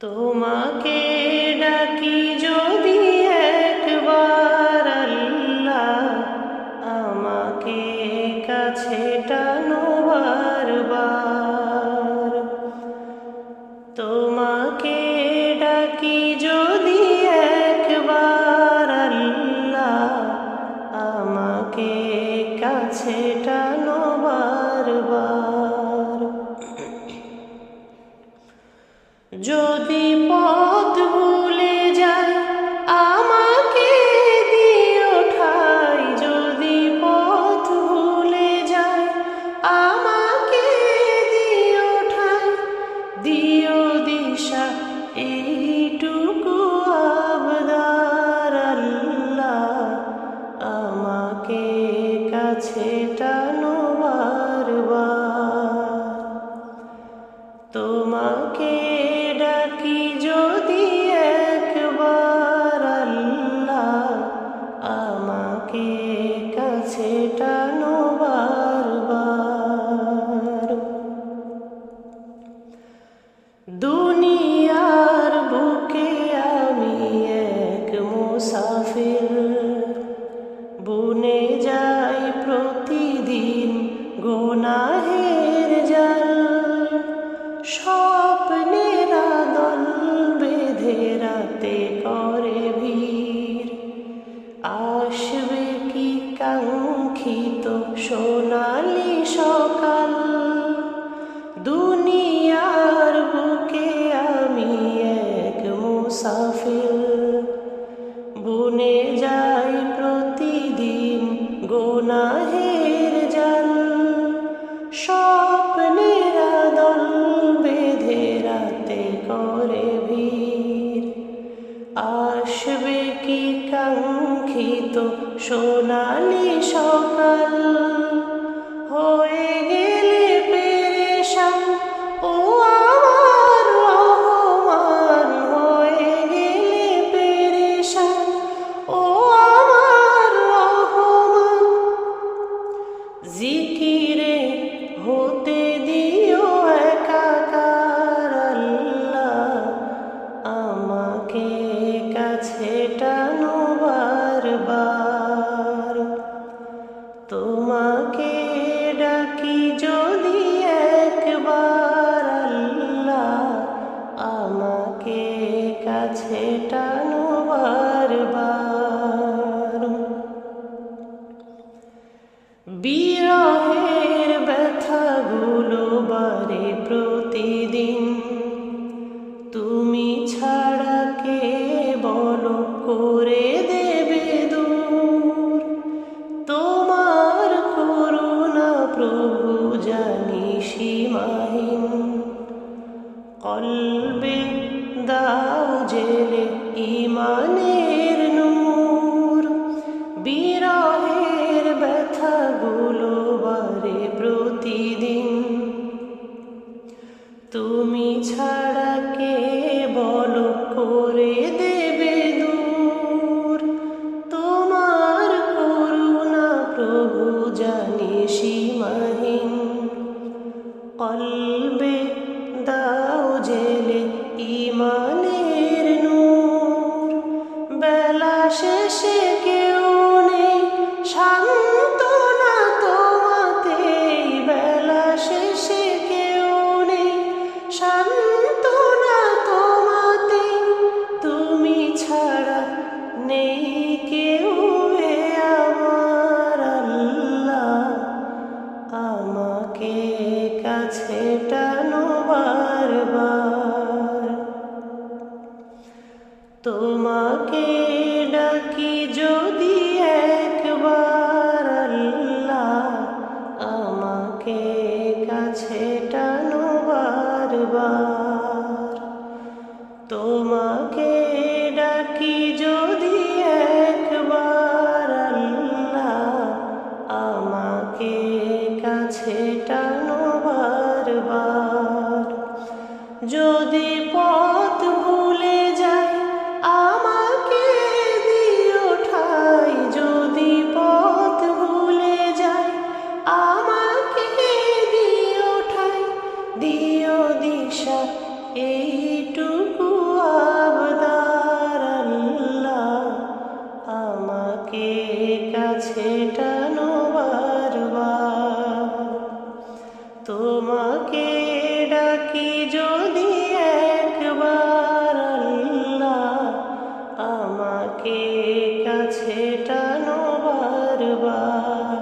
তোমাকে ডাকি যদি একবার আল্লাহ, আমাকে কাছে টানো বারবার। তোমাকে ডাকি যদি একবার আল্লাহ, আমাকে কাছে টানো বারবার। যদি পথ ভুলে যাই আমাকে দিও ঠাই, যদি পথ ভুলে যাই আমাকে দিও ঠাই, দিও দিশা এইটুকু আবদার আল্লাহ, আমাকে কাছে টানো বারবার। তোমাকে ডাকি যদি একবার আল্লাহ, আমাকে কাছে টানো বারবার। দুনিয়ার বুকে আমি এক মুসাফির, বুনে যাই প্রতিদিন গুনাহের জাল। স্বপ্নেরা দল বেঁধে রাতে করে ভিড়, আসবে কি কাঙ্ক্ষিত সোনালি সকাল। দুনিয়ার বুকে আমি এক মুসাফির, বুনে যাই প্রতিদিন গুনাহের জাল। স্বপ্নেরা দল বেঁধে রাতে করে ভিড়, আসবে কি কাঙ্ক্ষিত সোনালি সকাল। হয়ে গেলে পেরেশান ও আমার রহমান, হয়ে গেলে পেরেশান ও আমার রহমান। জিকিরে হতে দিও একাকার আল্লাহ, আমাকে কাছে টানো বারবার। তোমাকে ডাকি যদি একবার আল্লাহ, আমাকে কাছে টানো বারবার। বিরহের ব্যথাগুলো বাড়ে প্রতিদিন, তুমি ছাড়া কে বলো করে দেবে দূর। তোমার করুণা প্রভু জানি সীমাহীন, কলবে দাও জেলে ইমানের নূর। বিরহের ব্যথাগুলো বাড়ে প্রতিদিন, তুমি ছাড়া কে বলো করে দেবে দূর। তোমার করুণা প্রভু জানি সীমাহীন, কলবে দাও জেলে ইমানের নূর। বেলা শেষে কেউ নেই সান্ত্বনা তোমাতেই, বেলা শেষে কেউ নেই সান্ত্বনা তোমাতেই। তুমি ছাড়া নেই কেউ এ আমার আল্লাহ, আমাকে কাছে টানো বারবার। তোমাকে ডাকি যদি একবার আল্লাহ, আমাকে কাছে টানো বারবার। তোমাকে ডাকি যদি একবার আল্লাহ, আমাকে কাছে টানো বারবার। যদি পথ ভুলে যাই আমাকে দিও ঠাই, যদি পথ ভুলে যাই আমাকে দিও ঠাই, দিও দিশা এইটুকু তোমাকে ডাকি যদি একবার আল্লাহ, আমাকে কাছে টানো বারবার।